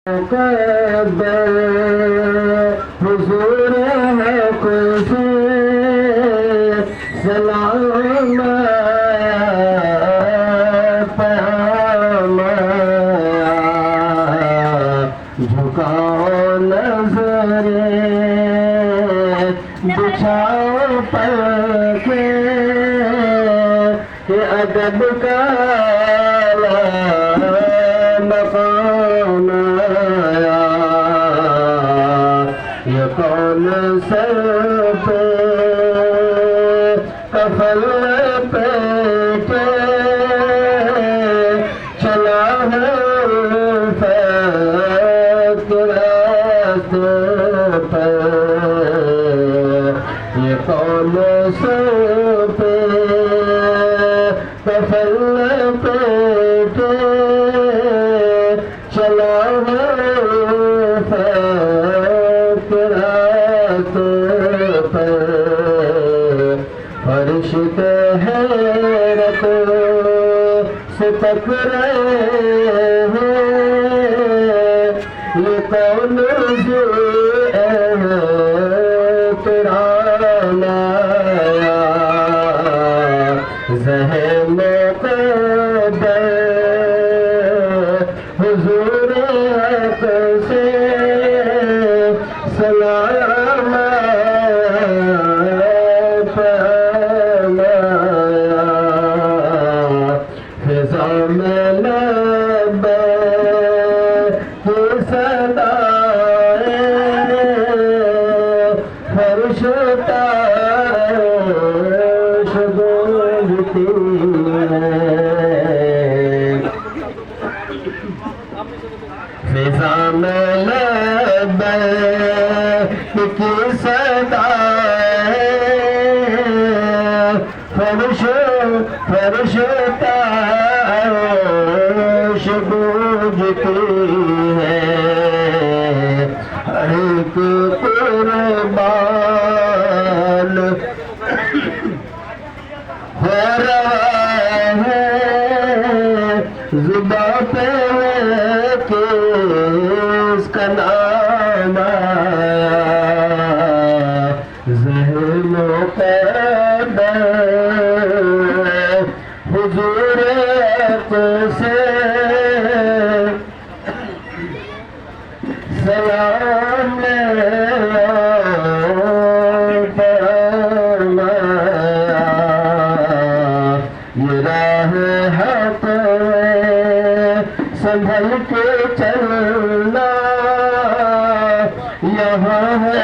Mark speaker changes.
Speaker 1: مقبل حضور حق سے سلام پیام جھکاؤ نظر بچھاؤ پر کے ادب کا مقام آیا یہ کون سر پہ کفن پیٹے چلا ہے فیض راستے پہ یہ کون سر پہ کفن پیٹے چلا ہے فرشت حیرت سے تک رہے ہیں یہ کون تیرا لایا ذہن مقدر حضور حق سے سلام فضا میں لبیک کی صدائیں فرشتہ گونجتی ہیں فضا میں لبیک کی صدائیں فرشتہ گونجتی ہے ہر ایک قربان ہو رہا ہے زباں پہ کس کا نام آیا ذہن مقدر حضور حق سے سلام یہ راہ حق سنبھل کے چلنا یہاں ہے